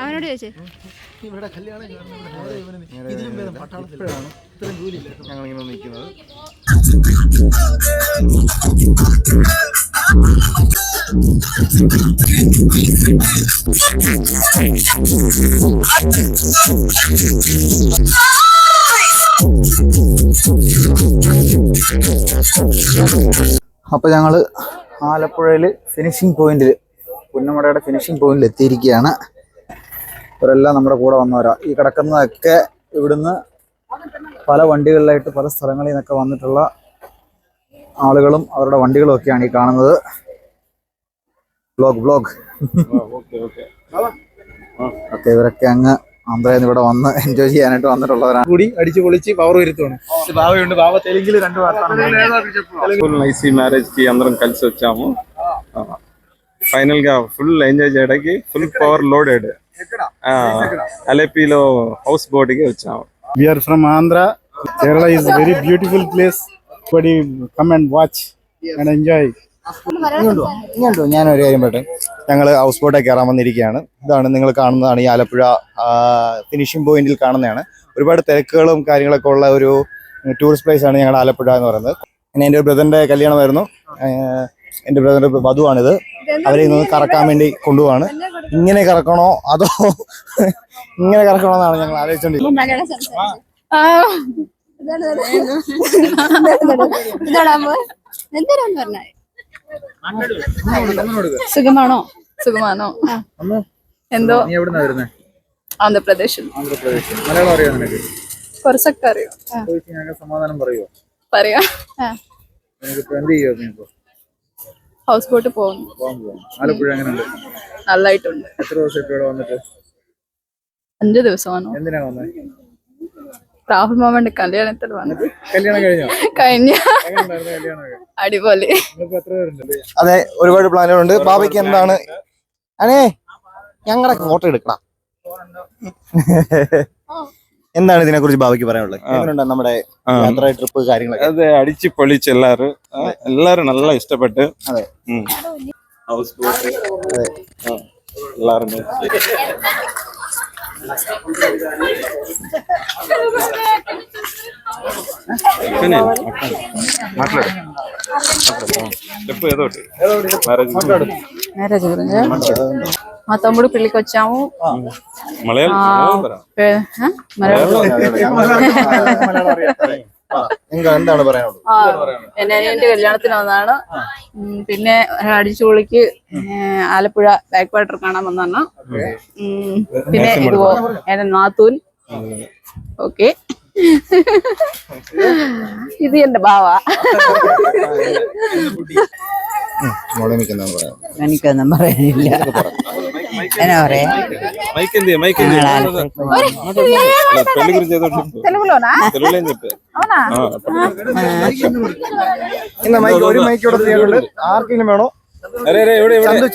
അവനോട് ചോദിച്ചേ ഞങ്ങളിങ്ങനെ നിൽക്കുന്നത്. അപ്പോൾ ഞങ്ങൾ ആലപ്പുഴയിൽ ഫിനിഷിംഗ് പോയിന്റിൽ, പുന്നമടയുടെ ഫിനിഷിംഗ് പോയിന്റിൽ എത്തിയിരിക്കുകയാണ്. ഇവരെല്ലാം നമ്മുടെ കൂടെ വന്നവരാ. ഈ കിടക്കുന്നതൊക്കെ ഇവിടുന്ന് പല വണ്ടികളിലായിട്ട് പല സ്ഥലങ്ങളിൽ നിന്നൊക്കെ വന്നിട്ടുള്ള ആളുകളും അവരുടെ വണ്ടികളും ഒക്കെയാണ് ഈ കാണുന്നത്. ബ്ലോഗ് ഓക്കെ, ഇവരൊക്കെ അങ്ങ് ആന്ധ്രയിൽ ഇവിടെ വന്ന് എൻജോയ് ചെയ്യാനായിട്ട് വന്നിട്ടുള്ളവരാണ്. കൂടി అడిచి పొలిచి పవర్ വരുത്തുവാണ്. బావయుండు బావ తెలుగులో రెండు వార్తలు ఐసీ మ్యారేజ్ కి అందరం కలిసి వచ్చాము. ఫైనల్ గా ఫుల్ ఎంజాయ్ చేయడానికి ఫుల్ పవర్ లోడెడ్ అలేపీలో హౌస్ బోట్ కి వచ్చాము. We are from Andhra. Kerala is a very beautiful place. Everybody come and watch and enjoy. ഞാനൊരു കാര്യം പറയട്ടെ. ഞങ്ങൾ ഹൗസ് ബോട്ടൊക്കെ കയറാൻ വന്നിരിക്കുകയാണ്. ഇതാണ് നിങ്ങൾ കാണുന്നതാണ് ഈ ആലപ്പുഴ ഫിനിഷിംഗ് പോയിന്റിൽ കാണുന്നതാണ്. ഒരുപാട് തിരക്കുകളും കാര്യങ്ങളൊക്കെ ഉള്ള ഒരു ടൂറിസ്റ്റ് പ്ലേസ് ആണ് ഞങ്ങളുടെ ആലപ്പുഴ എന്ന് പറയുന്നത്. പിന്നെ എൻ്റെ ഒരു ബ്രദറിൻ്റെ കല്യാണമായിരുന്നു. എൻ്റെ ബ്രദറിൻ്റെ വധുവാണിത്. അവരെ ഇന്ന് കറക്കാൻ വേണ്ടി കൊണ്ടുപോവാണ്. ഇങ്ങനെ കറക്കണോ അതോ ഇങ്ങനെ കറക്കണോ എന്നാണ് ഞങ്ങൾ ആലോചിച്ചോണ്ടിരിക്കുന്നത്. സുഖമാണോ? എന്തോ ആന്ധ്രാപ്രദേശ്. മലയാളം അറിയോ നിനക്ക്? കുറച്ചൊക്കെ അറിയോ? സമാധാനം പറയുമോ? പറയാ. എന്ത് ചെയ്യുമോ? ഹൗസ് ബോട്ട് പോകുന്നു. ആലപ്പുഴ എങ്ങനെയുണ്ട്? നല്ലായിട്ടുണ്ട്. എത്ര ദിവസം ഇവിടെ വന്നിട്ട്? 5 ദിവസമാണോ? എന്തിനാ വന്നത്? രാഹുൽ മാമന്റെ കല്യാണത്തിൽ വന്നത്. കല്യാണം കഴിഞ്ഞ അടിപൊളി. അതെ, ഒരുപാട് പ്ലാനുകളുണ്ട്. ബാബയ്ക്ക് എന്താണ് അനേ ഞങ്ങളുടെ ഫോട്ടോ എടുക്കണം? എന്താണ് ഇതിനെ കുറിച്ച് ബാബയ്ക്ക് പറയാനുള്ളത്? എങ്ങനെയുണ്ട് നമ്മുടെ യാത്ര, ട്രിപ്പ്, കാര്യങ്ങളൊക്കെ? അതെ, അടിച്ച് പൊളിച്ച് എല്ലാരും നല്ല ഇഷ്ടപ്പെട്ട്. അതെ, ഹൗസ് ബോട്ട് എല്ലാരും చెప్పు ఏదో ఒకటి. మ్యారేజ్ గురించి మా తమ్ముడు పెళ్లికి వచ్చాము. എന്താണ് പറയാനുള്ളത്? എന്റെ അനിയന്റെ കല്യാണത്തിന് വന്നതാണ്. പിന്നെ അടിച്ചുപൊളിക്ക് ആലപ്പുഴ ബാക്ക് വാട്ടർ കാണാൻ വന്നതാണ്. പിന്നെ ഇതുപോ എന്റെ നാത്തൂൻ. ഓക്കെ, ഇത് എന്റെ ബാവ. എനിക്കൊന്നും പറയാനില്ല. എന്നാ പറയാ, తెలుగులోనా? అవునా? ഒരു മൈക്ക് ഇവിടെ ചെയ്യാനുണ്ട്. ആർക്കെങ്കിലും വേണോ?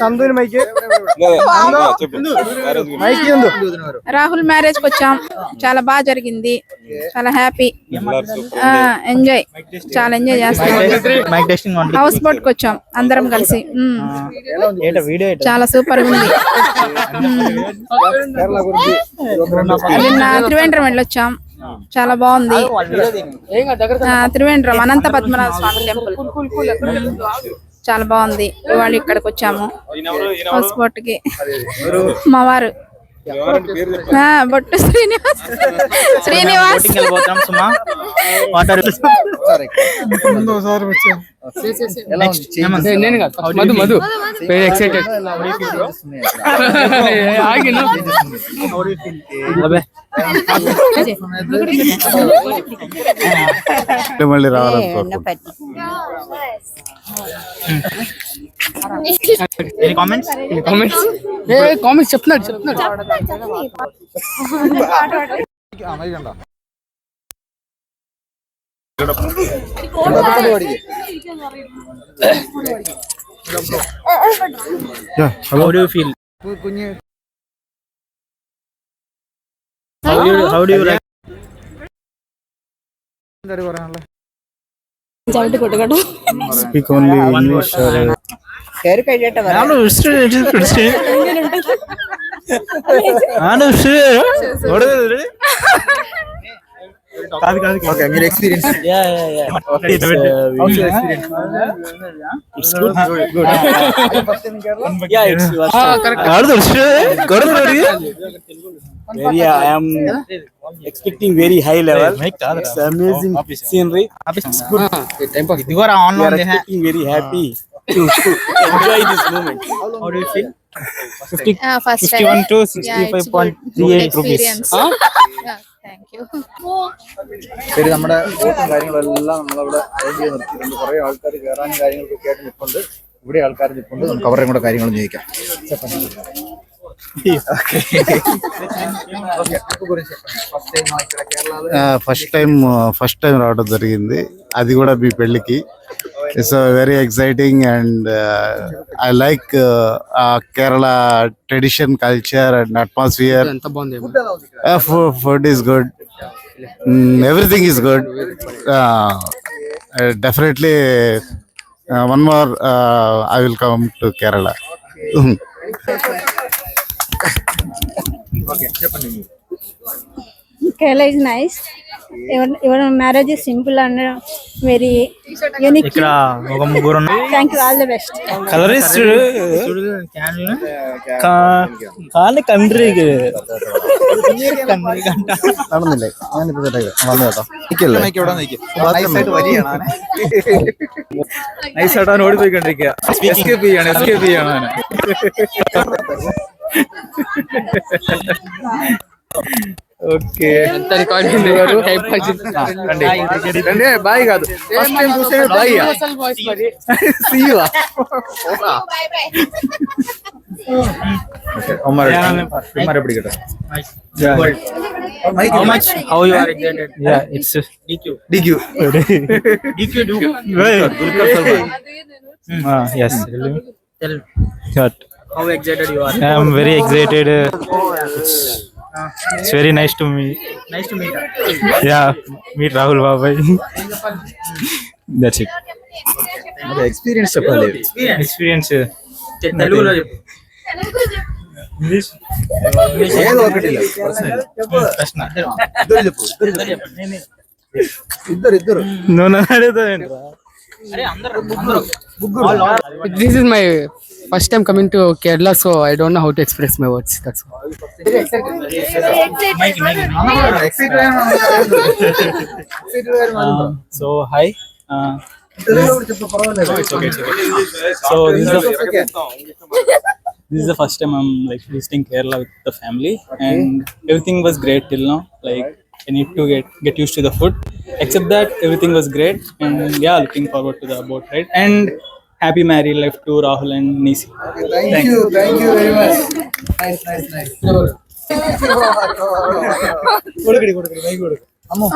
చందుని మైకి రాహుల్ మ్యారేజ్ కి వచ్చాం. చాలా బాగా జరిగింది. చాలా హ్యాపీ, ఎంజాయ్, చాలా ఎంజాయ్ చేస్తాం. హౌస్ బోట్ కి వచ్చాం అందరం కలిసి. చాలా సూపర్ ఉంది. నిన్న త్రివేంద్రం వెళ్ళొచ్చాం. చాలా బాగుంది. త్రివేంద్రం అనంత పద్మనాభ స్వామి టెంపుల్ చాలా బాగుంది. ఇవాళ ఇక్కడికి వచ్చాము హౌస్ బోట్ కి. మా వారు బొట్టు శ్రీనివాస్. మళ్ళీ రావాలి. కామెంట్స్ చెప్తున్నాడు. How do you feel? How do you like? Speak only English or കയറി കഴിയട്ടെ Okay, your experience. how's your experience? It's good. Good. Very, I am expecting very high level. It's amazing scenery. It's good. We are expecting very happy to enjoy this moment. How do you feel? First 51 to Yeah, it's 65.38 rupees. experience. Yeah, thank you. ശരി, നമ്മുടെ ബോട്ടും കാര്യങ്ങളെല്ലാം നമ്മളവിടെ arrange ചെയ്ത് നിർത്തിയിട്ടുണ്ട്. കുറേ ആൾക്കാർ കയറാനും കാര്യങ്ങളൊക്കെ ആയിട്ട് നിൽപ്പുണ്ട്. ഇവിടെ ആൾക്കാർ നിൽപ്പുണ്ട്. നമുക്ക് അവരുടെയും കൂടെ കാര്യങ്ങൾ ചോദിക്കാം. ఫస్ట్ టైం రావడం జరిగింది, అది కూడా మీ పెళ్ళికి. It's very exciting and I like Kerala tradition, culture and atmosphere. Food is good, everything is good. Definitely one more I will come to Kerala. Kerala is nice. Your marriage is simple and very unique. Thank you. All the best. നടന്നില്ലേ? ഞാനിപ്പോ വന്നു കേട്ടോ. നൈസായിട്ട് ഓടി പോയിക്കൊണ്ടിരിക്കുക. Escape ചെയ്യാണ്. Okay bye కాదు, first time చూసే bye. പിടിക്കട്ടെ. How much? How you are excited? Yeah, it's DQ. Yes. What? How excited you are? I am very excited. It's very nice to meet. Nice to meet. Yeah, meet Rahul Babai. That's it. Experience చెప్పాలి. Experience. తెలుగులో English. ఏదో ఒకటి ఇద్దరు No. This is my first time coming to Kerala, so I don't know how to express my words. That's all. So hi. It's okay. So this is the first time I'm like visiting Kerala with the family, and everything was great till now. Like I need to get used to the food. Except that everything was great, and yeah, looking forward to the boat ride. And happy married life to Rahul and Nisi. Thank you very much. Nice. അമ്മോ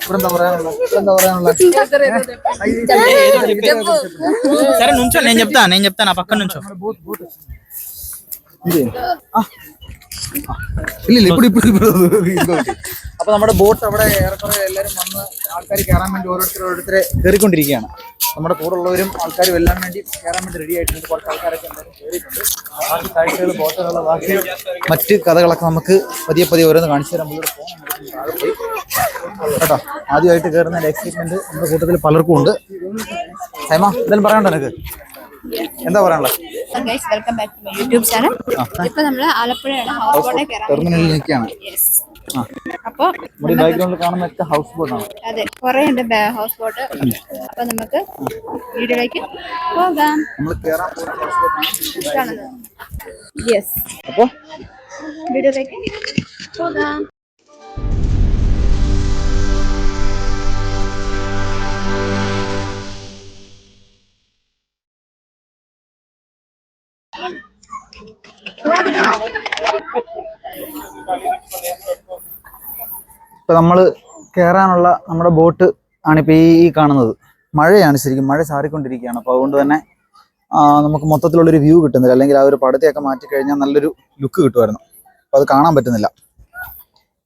ഇവിടെന്താ പറയാനുള്ള సరే నుంచో, నేను చెప్తాను ఆ పక్కన నుంచో. ഇല്ല ഇപ്പോൾ അപ്പൊ നമ്മുടെ ബോട്ട് അവിടെ ഏറെക്കുറെ എല്ലാവരും വന്ന് ആൾക്കാർ കയറാൻ വേണ്ടി ഓരോരുത്തരെ കയറിക്കൊണ്ടിരിക്കുകയാണ്. നമ്മുടെ കൂടെ ഉള്ളവരും ആൾക്കാരും എല്ലാം വേണ്ടി കയറാൻ വേണ്ടി റെഡി ആയിട്ടുണ്ട്. കുറച്ച് ആൾക്കാരൊക്കെ എന്തായാലും കയറിയിട്ടുണ്ട്. ബാക്കി കാഴ്ചകൾ, ബോട്ടുകളുടെ ബാക്കി മറ്റ് കഥകളൊക്കെ നമുക്ക് പതിയെ ഓരോന്ന് കാണിച്ചു തരാൻ മുന്നോട്ട് പോകാൻ കേട്ടോ. ആദ്യമായിട്ട് കയറുന്ന എക്സൈറ്റ്മെന്റ് നമ്മുടെ കൂട്ടത്തിൽ പലർക്കും ഉണ്ട്. സൈമ, എന്തായാലും പറയാനുണ്ടോ നിനക്ക്? എന്താ പറയാനുള്ളത്? Guys, welcome back to my YouTube channel. ഇപ്പൊ നമ്മള് ആലപ്പുഴയാണ് ഹൗസ് ബോട്ടിൽ കയറാൻ. ടെർമിനലിൽ നിൽക്കുകയാണ്. അപ്പൊ നമ്മുടെ ബാക്ക്ഗ്രൗണ്ടിൽ കാണുന്നൊക്കെ ഹൗസ് ബോട്ടാണ്. അതെ, കുറെ ഉണ്ട് ഹൗസ് ബോട്ട്. അപ്പൊ നമുക്ക് വീഡിയോയിലേക്ക് പോകാം. നമ്മൾ കയറാൻ പോകുന്ന ഹൗസ് ബോട്ടാണ്. യെസ്, അപ്പൊ വീഡിയോയിലേക്ക് പോകാം. ഇപ്പൊ നമ്മള് കയറാനുള്ള നമ്മുടെ ബോട്ട് ആണിപ്പോ ഈ കാണുന്നത്. മഴയാണ്, ശരിക്കും മഴ ചാറിക്കൊണ്ടിരിക്കുകയാണ്. അപ്പൊ അതുകൊണ്ട് തന്നെ നമുക്ക് മൊത്തത്തിലുള്ളൊരു വ്യൂ കിട്ടുന്നില്ല. അല്ലെങ്കിൽ ആ ഒരു പടത്തെയൊക്കെ മാറ്റി കഴിഞ്ഞാൽ നല്ലൊരു ലുക്ക് കിട്ടുമായിരുന്നു. അപ്പൊ അത് കാണാൻ പറ്റുന്നില്ല.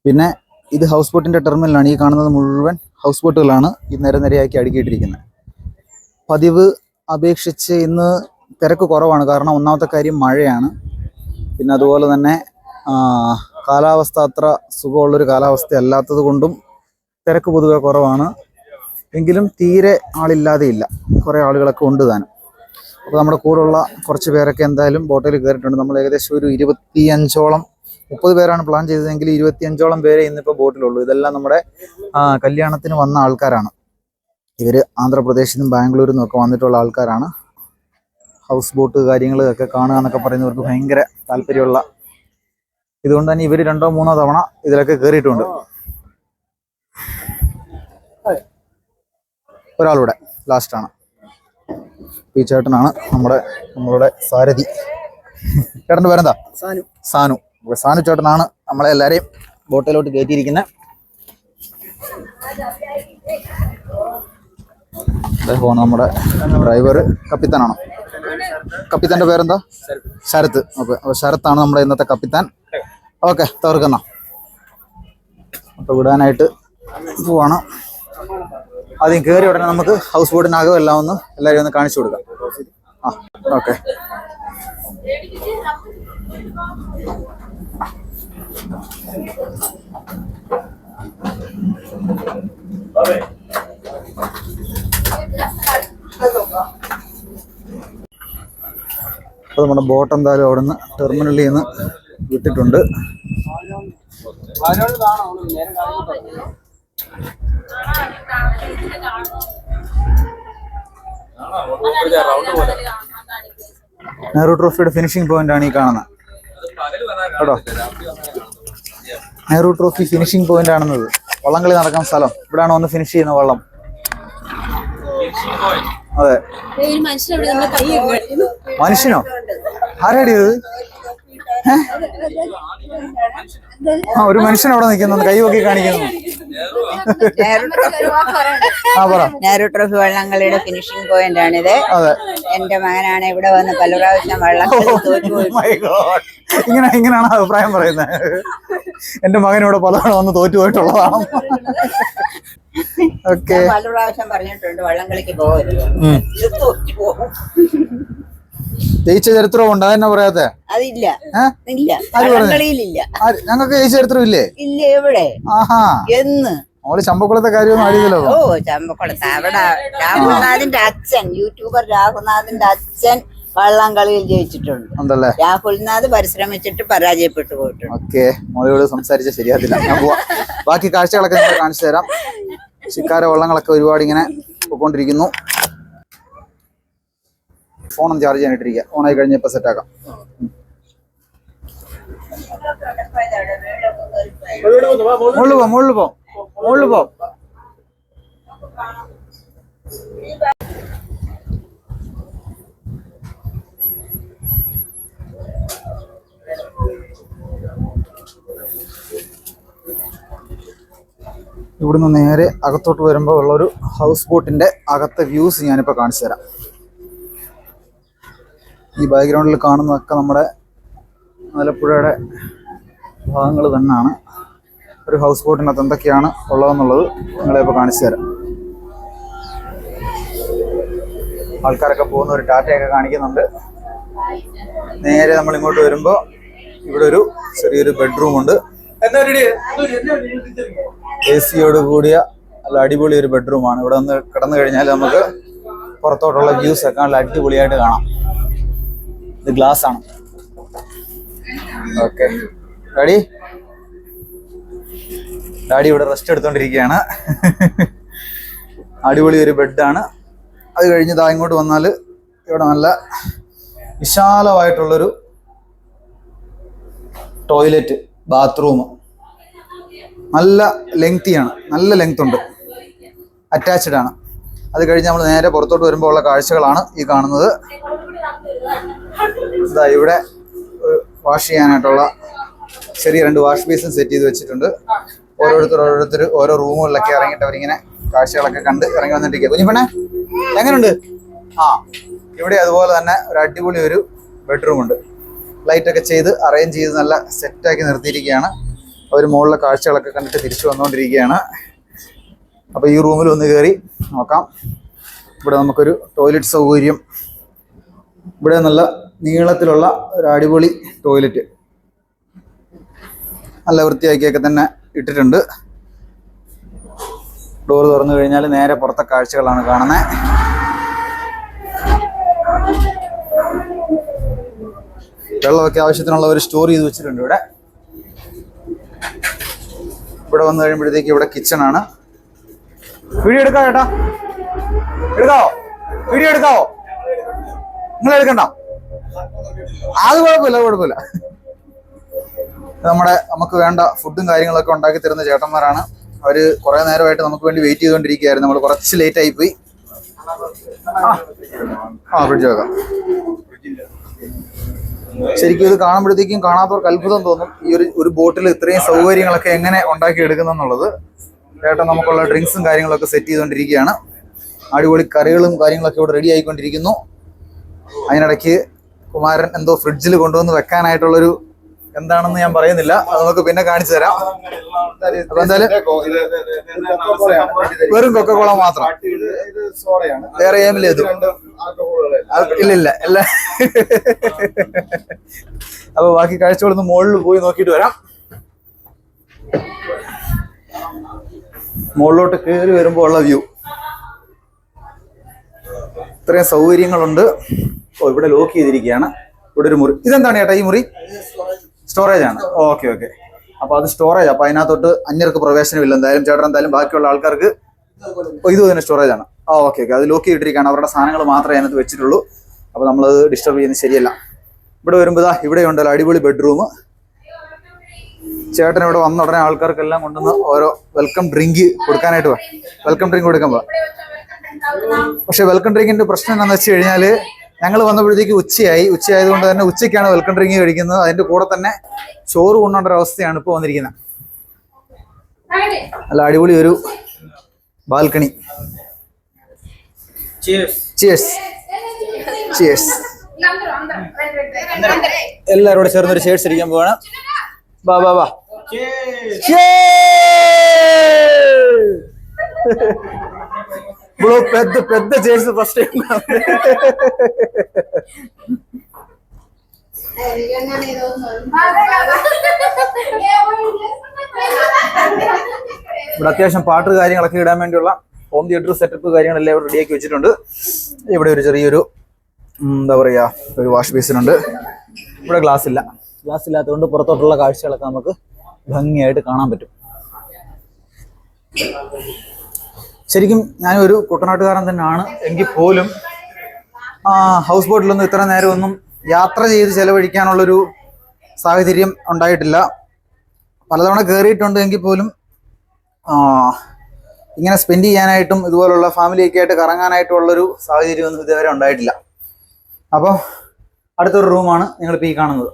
പിന്നെ ഇത് ഹൗസ് ബോട്ടിൻ്റെ ടെർമിനലാണ്. ഈ കാണുന്നത് മുഴുവൻ ഹൗസ് ബോട്ടുകളാണ് ഈ നിരനിരയാക്കി അടുക്കിയിട്ടിരിക്കുന്നത്. പതിവ് അപേക്ഷിച്ച് ഇന്ന് തിരക്ക് കുറവാണ്. കാരണം ഒന്നാമത്തെ കാര്യം മഴയാണ്. പിന്നെ അതുപോലെ തന്നെ കാലാവസ്ഥ അത്ര സുഖമുള്ളൊരു കാലാവസ്ഥ അല്ലാത്തത് കൊണ്ടും തിരക്ക് പൊതുവെ കുറവാണ്. എങ്കിലും തീരെ ആളില്ലാതെ ഇല്ല, കുറേ ആളുകളൊക്കെ ഉണ്ട് താനും. അപ്പോൾ നമ്മുടെ കൂടെയുള്ള കുറച്ച് പേരൊക്കെ എന്തായാലും ബോട്ടിൽ കയറിയിട്ടുണ്ട്. നമ്മൾ ഏകദേശം ഒരു 30 പേരാണ് പ്ലാൻ ചെയ്തതെങ്കിൽ 25ഓളം പേരെ ഇന്നിപ്പോൾ ബോട്ടിലുള്ളൂ. ഇതെല്ലാം നമ്മുടെ കല്യാണത്തിന് വന്ന ആൾക്കാരാണ്. ഇവർ ആന്ധ്രാപ്രദേശിൽ നിന്നും ബാംഗ്ലൂരിൽ നിന്നും ഒക്കെ വന്നിട്ടുള്ള ആൾക്കാരാണ്. ഹൗസ് ബോട്ട് കാര്യങ്ങളൊക്കെ കാണുക എന്നൊക്കെ പറയുന്നവർക്ക് ഭയങ്കര താല്പര്യമുള്ള, ഇതുകൊണ്ട് തന്നെ ഇവർ 2-3 തവണ ഇതിലൊക്കെ കയറിയിട്ടുണ്ട്. ഒരാളൂടെ ലാസ്റ്റാണ്. ഈ ചേട്ടനാണ് നമ്മളുടെ സാരഥി. ചേട്ടൻ്റെ പേരെന്താ? സാനു. സാനു ചേട്ടനാണ് നമ്മളെ എല്ലാവരെയും ബോട്ടിലോട്ട് കയറ്റിയിരിക്കുന്നത്. അദ്ദേഹമാണ് നമ്മുടെ ഡ്രൈവർ. കപ്പിത്താനാണോ? കപ്പിത്താൻ്റെ പേരെന്താ? ശരത്ത്. ഓക്കെ, അപ്പോൾ ശരത്താണ് നമ്മുടെ ഇന്നത്തെ കപ്പിത്താൻ. ഓക്കെ, തകർക്കുന്ന അപ്പോൾ വിടാനായിട്ട് പോവാണ്. ആദ്യം കയറി ഉടനെ നമുക്ക് ഹൗസ് ബോട്ടിനകം എല്ലാം എല്ലാവരും ഒന്ന് കാണിച്ചു കൊടുക്കാം. ഓക്കെ. അപ്പോൾ നമ്മുടെ ബോട്ട് എന്തായാലും അവിടെ നിന്ന് ടെർമിനലിൽ നിന്ന് വിട്ടിട്ടുണ്ട്. നെഹ്റു ട്രോഫിയുടെ ഫിനിഷിംഗ് പോയിന്റ് ആണ് ഈ കാണുന്നത് കേട്ടോ. നെഹ്റു ട്രോഫി ഫിനിഷിംഗ് പോയിന്റ് ആണെന്നത്. വള്ളംകളി നടക്കുന്ന സ്ഥലം ഇവിടെയാണ് ഒന്ന് ഫിനിഷ് ചെയ്യുന്ന വള്ളം. അതെ. മനുഷ്യനോ? ആരാടി ഇത്? ഒരു മനുഷ്യൻ അവിടെ നിൽക്കുന്നു, കൈ നോക്കി കാണിക്കുന്നു. നെഹ്റു ട്രോഫി വള്ളംകളിയുടെ ഫിനിഷിംഗ് പോയിന്റ് ആണിത്. എന്റെ മകനാണ് ഇവിടെ വന്ന് പല പ്രാവശ്യം വള്ളംകളി തോറ്റുപോയി. ഇങ്ങനെയാണ് അഭിപ്രായം പറയുന്നത്. എന്റെ മകൻ ഇവിടെ പലതവണ വന്ന് തോറ്റുപോയിട്ടുള്ളതാണ്. ഓക്കെ, പല പ്രാവശ്യം പറഞ്ഞിട്ടുണ്ട് വള്ളംകളിക്ക് പോകരുത്. ജയിച്ച ചരിത്രമുണ്ട്, അതെന്നാ പറയാത്തെ? അതില്ല, ഇല്ല, വള്ളംകളിയിലില്ല. ഞങ്ങൾക്ക് ജയിച്ച ചരിത്രം ഇല്ലേ? ഇല്ല. എവിടെ? ആഹാ, എന്ന്? അവള് ചമ്പക്കുളത്തെ കാര്യമൊന്നും അറിയില്ലല്ലോ. ഓ, ചമ്പക്കുളത്ത് അവിടെ രാഹുൽനാഥിന്റെ അച്ഛൻ, യൂട്യൂബർ രാഹുൽനാഥിന്റെ അച്ഛൻ വള്ളംകളിയിൽ ജയിച്ചിട്ടുണ്ട്. ഉണ്ടല്ലേ? രാഹുൽനാഥ് പരിശ്രമിച്ചിട്ട് പരാജയപ്പെട്ടു പോയിട്ടുണ്ട്. ഓക്കെ, മോളിയോട് സംസാരിച്ച ശരിയാത്തില്ല. ഞാൻ പോവാം. ബാക്കി കാഴ്ചകളൊക്കെ നിങ്ങൾ കാണിച്ചു തരാം. ശിക്കാര വള്ളങ്ങളൊക്കെ ഒരുപാട് ഇങ്ങനെ പോയിക്കൊണ്ടിരിക്കുന്നു. ഫോണൊന്ന് ചാർജ് ചെയ്യാനിട്ടിരിക്കുക. ഓണായി കഴിഞ്ഞപ്പോൾ സെറ്റാക്കാം. മുകളിൽ പോ. ഇവിടുന്ന് നേരെ അകത്തോട്ട് വരുമ്പോൾ ഉള്ളൊരു ഹൗസ് ബോട്ടിന്റെ അകത്തെ വ്യൂസ് ഞാനിപ്പോൾ കാണിച്ചു തരാം. ഈ ബാക്ക്ഗ്രൗണ്ടിൽ കാണുന്നതൊക്കെ നമ്മുടെ ആലപ്പുഴയുടെ ഭാഗങ്ങൾ തന്നെയാണ്. ഒരു ഹൗസ് ബോട്ടിനകത്ത് എന്തൊക്കെയാണ് ഉള്ളതെന്നുള്ളത് നിങ്ങളെ ഇപ്പോൾ കാണിച്ചു തരാം. ആൾക്കാരൊക്കെ പോകുന്ന ഒരു ടാറ്റയൊക്കെ കാണിക്കുന്നുണ്ട്. നേരെ നമ്മൾ ഇങ്ങോട്ട് വരുമ്പോൾ ഇവിടെ ഒരു ചെറിയൊരു ബെഡ്റൂമുണ്ട്. AC യോട് കൂടിയ നല്ല അടിപൊളി ഒരു ബെഡ്റൂമാണ്. ഇവിടെ ഒന്ന് കിടന്നു കഴിഞ്ഞാൽ നമുക്ക് പുറത്തോട്ടുള്ള വ്യൂസ് ഒക്കെ നല്ല അടിപൊളിയായിട്ട് കാണാം. ഇത് ഗ്ലാസ് ആണ്. ഓക്കെ, ഡാഡി ഇവിടെ റെസ്റ്റ് എടുത്തോണ്ടിരിക്കുകയാണ്. അടിപൊളി ഒരു ബെഡാണ്. അത് കഴിഞ്ഞ് ദാ ഇങ്ങോട്ട് വന്നാൽ ഇവിടെ നല്ല വിശാലമായിട്ടുള്ളൊരു ടോയ്ലറ്റ്, ബാത്റൂം. നല്ല ലെങ്തിയാണ്, നല്ല ലെങ്ത് ഉണ്ട്, അറ്റാച്ച്ഡ് ആണ്. അത് കഴിഞ്ഞ് നമ്മൾ നേരെ പുറത്തോട്ട് വരുമ്പോൾ ഉള്ള കാഴ്ചകളാണ് ഈ കാണുന്നത്. ഇതാ ഇവിടെ വാഷ് ചെയ്യാനായിട്ടുള്ള ചെറിയ 2 വാഷ് ബേസും സെറ്റ് ചെയ്ത് വെച്ചിട്ടുണ്ട്. ഓരോരുത്തർ ഓരോ റൂമുകളിലൊക്കെ ഇറങ്ങിയിട്ട് അവരിങ്ങനെ കാഴ്ചകളൊക്കെ കണ്ട് ഇറങ്ങി വന്നിട്ടിരിക്കുക. കുഞ്ഞിപ്പണ്ണെ എങ്ങനെയുണ്ട്? ഇവിടെ അതുപോലെ തന്നെ ഒരു അടിപൊളി ഒരു ബെഡ്റൂം ഉണ്ട്. ലൈറ്റൊക്കെ ചെയ്ത് അറേഞ്ച് ചെയ്ത് നല്ല സെറ്റാക്കി നിർത്തിയിരിക്കുകയാണ്. അവർ മുകളിലെ കാഴ്ചകളൊക്കെ കണ്ടിട്ട് തിരിച്ചു വന്നുകൊണ്ടിരിക്കുകയാണ്. അപ്പോൾ ഈ റൂമിൽ ഒന്ന് കയറി നോക്കാം. ഇവിടെ നമുക്കൊരു ടോയ്ലറ്റ് സൗകര്യം, ഇവിടെ നല്ല നീളത്തിലുള്ള ഒരു അടിപൊളി ടോയ്ലറ്റ് നല്ല വൃത്തിയാക്കിയൊക്കെ തന്നെ ഇട്ടിട്ടുണ്ട്. ഡോർ തുറന്നു കഴിഞ്ഞാൽ നേരെ പുറത്തെ കാഴ്ചകളാണ് കാണുന്നത്. വെള്ളമൊക്കെ ആവശ്യത്തിനുള്ള ഒരു സ്റ്റോർ ചെയ്ത് വെച്ചിട്ടുണ്ട് ഇവിടെ. ഇവിടെ വന്നു കഴിയുമ്പോഴത്തേക്ക് ഇവിടെ കിച്ചണാണ്. വീഡിയോ എടുക്കാവോ ചേട്ടാ? എടുക്കാവോ? വീഡിയോ എടുക്കാവോ? നിങ്ങൾ എടുക്കണ്ട, അത് കുഴപ്പമില്ല. നമുക്ക് വേണ്ട ഫുഡും കാര്യങ്ങളൊക്കെ ഉണ്ടാക്കി തരുന്ന ചേട്ടന്മാരാണ്. അവര് കുറെ നേരമായിട്ട് നമുക്ക് വേണ്ടി വെയിറ്റ് ചെയ്തുകൊണ്ടിരിക്കുകയായിരുന്നു. നമ്മൾ കുറച്ച് ലേറ്റ് ആയി പോയി. ഫ്രിഡ്ജ് വെക്കാം. ശരിക്കും ഇത് കാണുമ്പോഴത്തേക്കും കാണാത്തവർക്ക് അത്ഭുതം തോന്നും. ഈ ഒരു ബോട്ടിൽ ഇത്രയും സൗകര്യങ്ങളൊക്കെ എങ്ങനെ ഉണ്ടാക്കി എടുക്കുന്നുള്ളത്. ചേട്ടൻ നമുക്കുള്ള ഡ്രിങ്ക്സും കാര്യങ്ങളൊക്കെ സെറ്റ് ചെയ്തുകൊണ്ടിരിക്കുകയാണ്. അടിപൊളി കറികളും കാര്യങ്ങളൊക്കെ ഇവിടെ റെഡി ആയിക്കൊണ്ടിരിക്കുന്നു. അതിനിടയ്ക്ക് കുമാരൻ എന്തോ ഫ്രിഡ്ജിൽ കൊണ്ടുവന്ന് വെക്കാനായിട്ടുള്ളൊരു എന്താണെന്ന് ഞാൻ പറയുന്നില്ല, അത് നമുക്ക് പിന്നെ കാണിച്ചു തരാം. അപ്പൊ എന്തായാലും വെറും കൊക്കക്കോള മാത്രം, വേറെ ഏമില്ല ഇത്. ഇല്ല അല്ല. അപ്പൊ ബാക്കി കാഴ്ചകളൊന്ന് മുകളിൽ പോയി നോക്കിയിട്ട് വരാം. മുകളിലോട്ട് കയറി വരുമ്പോൾ ഉള്ള വ്യൂ, ഇത്രയും സൗകര്യങ്ങളുണ്ട്. ഇവിടെ ലോക്ക് ചെയ്തിരിക്കുകയാണ്. ഇവിടെ ഒരു മുറി. ഇതെന്താണ് ചേട്ടാ ഈ മുറി? സ്റ്റോറേജ് ആണ്. ഓക്കെ. അപ്പൊ അത് സ്റ്റോറേജ്. അപ്പൊ അതിനകത്തോട്ട് അന്യർക്ക് പ്രവേശനമില്ല. എന്തായാലും ചേട്ടൻ എന്തായാലും ബാക്കിയുള്ള ആൾക്കാർക്ക് ഇത് തന്നെ സ്റ്റോറേജ് ആണ്. ഓക്കെ. അത് ലോക്ക് ചെയ്തിരിക്കുകയാണ്. അവരുടെ സാധനങ്ങൾ മാത്രമേ അതിനകത്ത് വെച്ചിട്ടുള്ളൂ. അപ്പൊ നമ്മളത് ഡിസ്റ്റർബ് ചെയ്യുന്നത് ശരിയല്ല. ഇവിടെ വരുമ്പോൾ ഇവിടെ ഉണ്ടല്ലോ അടിപൊളി ബെഡ്റൂം. ചേട്ടൻ ഇവിടെ വന്ന ഉടനെ ആൾക്കാർക്കെല്ലാം കൊണ്ടുവന്ന് ഓരോ വെൽക്കം ഡ്രിങ്ക് കൊടുക്കാനായിട്ട് വെൽക്കം ഡ്രിങ്ക് കൊടുക്കാൻ. പക്ഷെ വെൽക്കം ഡ്രിങ്കിന്റെ പ്രശ്നം എന്താണെന്ന് വെച്ച് കഴിഞ്ഞാല് ഞങ്ങൾ വന്നപ്പോഴത്തേക്ക് ഉച്ചയായതുകൊണ്ട് തന്നെ ഉച്ചയ്ക്കാണ് വെൽക്കം ഡ്രിങ്ക് കഴിക്കുന്നത്. അതിന്റെ കൂടെ തന്നെ ചോറ് കൊണ്ടേണ്ട ഒരു അവസ്ഥയാണ് ഇപ്പോൾ വന്നിരിക്കുന്നത്. നല്ല അടിപൊളി ഒരു ബാൽക്കണി. എല്ലാവരും കൂടെ ചേർന്നൊരു ഷേഡ്സ് അടിക്കാൻ പോവാണ്. വാ. పెద్ద చేసి ఫస్ట్ టైం ഇവിടെ അത്യാവശ്യം പാട്ട് കാര്യങ്ങളൊക്കെ ഇടാൻ വേണ്ടിയുള്ള ഹോം തിയേറ്റർ സെറ്റപ്പ് കാര്യങ്ങളെല്ലാം ഇവിടെ റെഡിയാക്കി വെച്ചിട്ടുണ്ട്. ഇവിടെ ഒരു ചെറിയൊരു എന്താ പറയുക ഒരു വാഷ് ബേസിനുണ്ട്. ഇവിടെ ഗ്ലാസ് ഇല്ലാത്തതുകൊണ്ട് പുറത്തോട്ടുള്ള കാഴ്ചകളൊക്കെ നമുക്ക് ഭംഗിയായിട്ട് കാണാൻ പറ്റും. ശരിക്കും ഞാനൊരു കുട്ടനാട്ടുകാരൻ തന്നെയാണ് എങ്കിൽ പോലും ഹൗസ് ബോട്ടിലൊന്നും ഇത്ര നേരമൊന്നും യാത്ര ചെയ്ത് ചെലവഴിക്കാനുള്ളൊരു സാഹചര്യം ഉണ്ടായിട്ടില്ല. പലതവണ കയറിയിട്ടുണ്ട് എങ്കിൽ പോലും ഇങ്ങനെ സ്പെൻഡ് ചെയ്യാനായിട്ടും ഇതുപോലുള്ള ഫാമിലിയൊക്കെ ആയിട്ട് കറങ്ങാനായിട്ടുള്ളൊരു സാഹചര്യമൊന്നും ഇതുവരെ ഉണ്ടായിട്ടില്ല. അപ്പോൾ അടുത്തൊരു റൂമാണ് നിങ്ങളിപ്പോൾ ഈ കാണുന്നത്.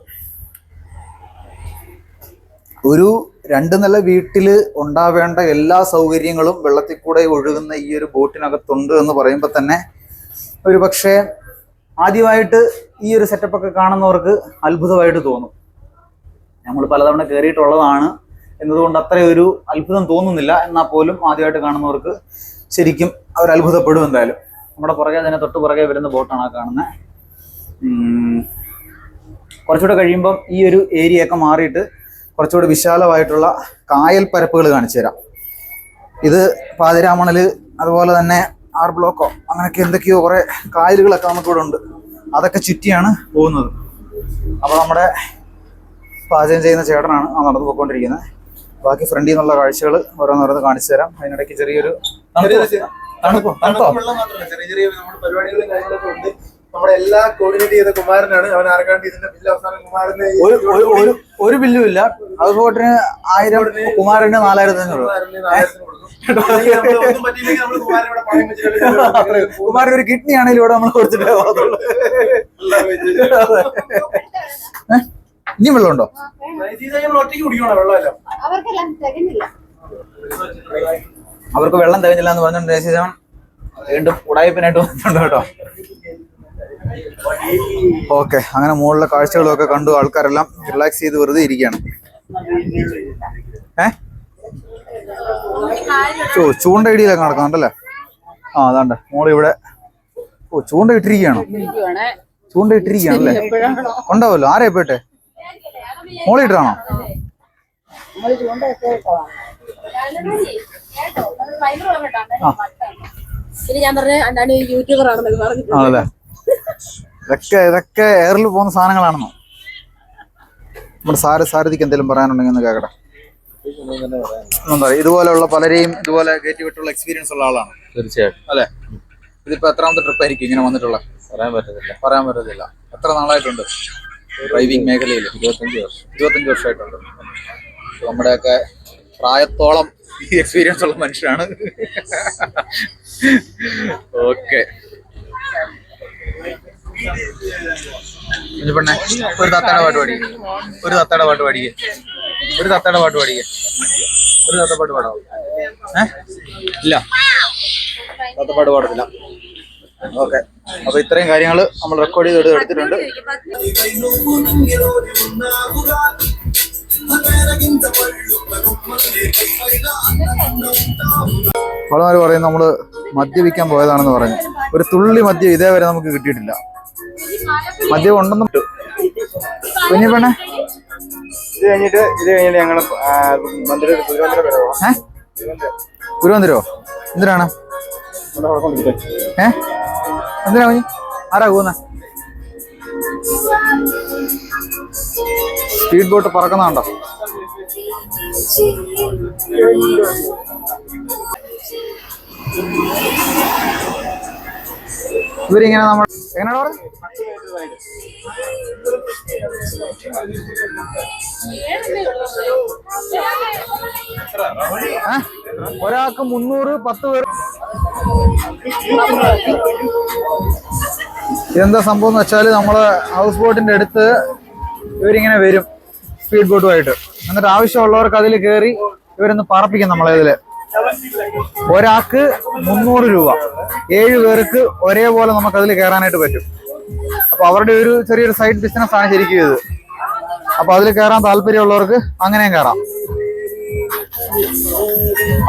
ഒരു 2 നില വീട്ടിൽ ഉണ്ടാവേണ്ട എല്ലാ സൗകര്യങ്ങളും വെള്ളത്തിൽ കൂടെ ഒഴുകുന്ന ഈ ഒരു ബോട്ടിനകത്തുണ്ട് എന്ന് പറയുമ്പോൾ തന്നെ ഒരു പക്ഷേ ആദ്യമായിട്ട് ഈ ഒരു സെറ്റപ്പൊക്കെ കാണുന്നവർക്ക് അത്ഭുതമായിട്ട് തോന്നും. നമ്മൾ പലതവണ കയറിയിട്ടുള്ളതാണ് എന്നതുകൊണ്ട് അത്രയൊരു അത്ഭുതം തോന്നുന്നില്ല. എന്നാൽ പോലും ആദ്യമായിട്ട് കാണുന്നവർക്ക് ശരിക്കും അവർ അത്ഭുതപ്പെടും. എന്തായാലും നമ്മുടെ പുറകെ തന്നെ തൊട്ട് പുറകെ വരുന്ന ബോട്ടാണ് ആ കാണുന്നത്. കുറച്ചുകൂടെ കഴിയുമ്പം ഈ ഒരു ഏരിയയൊക്കെ മാറിയിട്ട് കുറച്ചുകൂടി വിശാലമായിട്ടുള്ള കായൽ പരപ്പുകൾ കാണിച്ചു തരാം. ഇത് പാതിരാമണൽ, അതുപോലെ തന്നെ ആർ ബ്ലോക്കോ അങ്ങനെയൊക്കെ എന്തൊക്കെയോ കുറേ കായലുകളൊക്കെ നമുക്കിവിടെ ഉണ്ട്. അതൊക്കെ ചുറ്റിയാണ് പോകുന്നത്. അപ്പോൾ നമ്മുടെ പാചകം ചെയ്യുന്ന ചേട്ടനാണ് ആ നടന്നു പോയിക്കൊണ്ടിരിക്കുന്നത്. ബാക്കി ഫ്രണ്ടിൽ നിന്നുള്ള കാഴ്ചകൾ ഓരോന്നോരോന്ന് കാണിച്ചു തരാം. അതിനിടയ്ക്ക് ചെറിയൊരു തണുപ്പോ പരിപാടികളും കാര്യങ്ങളൊക്കെ ഉണ്ട്. നമ്മുടെ എല്ലാ കോർഡിനേറ്റ് ചെയ്ത കുമാരനാണ്. അവൻ ആർക്കാണ്ട് ഇതിന്റെ ബില്ല് അവസാനം കുമാരന് ഒരു ബില്ലും ഇല്ല. അതുപോലെ 1000 കുമാരന് 4500. കുമാരൻ ഒരു കിഡ്നി ആണെങ്കിലും ഇവിടെ നമ്മൾ കൊടുത്തിട്ടേ പോകത്തുള്ളൂ. ഇനിയും വെള്ളമുണ്ടോ? അവർക്ക് വെള്ളം തികഞ്ഞില്ല എന്ന് പറഞ്ഞുകൊണ്ട് രജിസ്റ്റർ വീണ്ടും ഉടായ്പിനായിട്ട് വന്നിട്ടുണ്ട് കേട്ടോ. ഓക്കെ, അങ്ങനെ മുകളിലെ കാഴ്ചകളൊക്കെ കണ്ടു ആൾക്കാരെല്ലാം റിലാക്സ് ചെയ്ത് വെറുതെ ഇരിക്കുകയാണ്. ചൂണ്ടയിടിയിലൊക്കെ നടക്കുന്നുണ്ടല്ലേ? ആ അതാണ്ട് മോളിവിടെ ചൂണ്ട ഇട്ടിരിക്കുകയാണോ? ചൂണ്ട ഇട്ടിരിക്കുകയാണല്ലേ? ഉണ്ടാവുമല്ലോ. ആരാ പോട്ടെ മോളിട്ടാണോ? ആണല്ലേ? ഇതൊക്കെ എയറിൽ പോകുന്ന സാധനങ്ങളാണെന്നോ? നമ്മുടെ സാരഥിക്ക് എന്തെങ്കിലും പറയാനുണ്ടെങ്കിൽ ഒന്ന് കേക്കട്ടെ. ഇതുപോലെയുള്ള പലരെയും ഇതുപോലെ കയറ്റി വിട്ടുള്ള എക്സ്പീരിയൻസ് ഉള്ള ആളാണ്. തീർച്ചയായിട്ടും. അല്ലെ? ഇതിപ്പോ എത്രാമത്തെ ട്രിപ്പ് ആയിരിക്കും ഇങ്ങനെ വന്നിട്ടുള്ള? പറയാൻ പറ്റത്തില്ല. എത്ര നാളായിട്ടുണ്ട് ഡ്രൈവിംഗ് മേഖലയിൽ? 25 വർഷമായിട്ടുണ്ട്. നമ്മുടെയൊക്കെ പ്രായത്തോളം എക്സ്പീരിയൻസ് ഉള്ള മനുഷ്യരാണ്. ഓക്കെ. പെണ്ണെ ഒരു തത്തയുടെ പാട്ട് പാടിക്കേ. ഒരു തത്തയുടെ പാട്ട് പാടാവോ? ഇല്ല, തത്തപ്പാട്ട് പാടത്തില്ല. ഓക്കെ. അപ്പൊ ഇത്രയും കാര്യങ്ങൾ നമ്മൾ റെക്കോർഡ് ചെയ്ത് എടുത്തിട്ടുണ്ട്. വളമാര് പറയും നമ്മള് മദ്യപിക്കാൻ പോയതാണെന്ന് പറഞ്ഞു. ഒരു തുള്ളി മദ്യം ഇതേവരെ നമുക്ക് കിട്ടിയിട്ടില്ല. മദ്യം ഉണ്ടെന്ന് കുഞ്ഞു പെണ്ണെ. ഇത് കഴിഞ്ഞിട്ട് ഞങ്ങള് ഗുരുവന്തിരോ? എന്തിനാണ്? എന്തിനാ കുഞ്ഞ്? ആരാ പോകുന്ന? സ്പീഡ് ബോട്ട് പറക്കുന്നുണ്ടോ? ഇവരിങ്ങനെ നമ്മൾ എങ്ങനെയാ പറയുക? ഒരാൾക്ക് 300, 10 പേർ. ഇതെന്താ സംഭവം എന്ന് വെച്ചാൽ നമ്മള് ഹൗസ് ബോട്ടിന്റെ അടുത്ത് ഇവരിങ്ങനെ വരും സ്പീഡ് ബോട്ടുമായിട്ട്. എന്നിട്ട് ആവശ്യമുള്ളവർക്ക് അതിൽ കയറി ഇവരൊന്ന് പറപ്പിക്കും നമ്മളതില്. ഒരാൾക്ക് 300 രൂപ. 7 പേർക്ക് ഒരേപോലെ നമുക്ക് അതിൽ കയറാനായിട്ട് പറ്റും. അപ്പൊ അവരുടെ ഒരു ചെറിയൊരു സൈഡ് ബിസിനസ് ആണ് ശരിക്കും ഇത്. അപ്പൊ അതിൽ കയറാൻ താല്പര്യമുള്ളവർക്ക് അങ്ങനെയും കയറാം.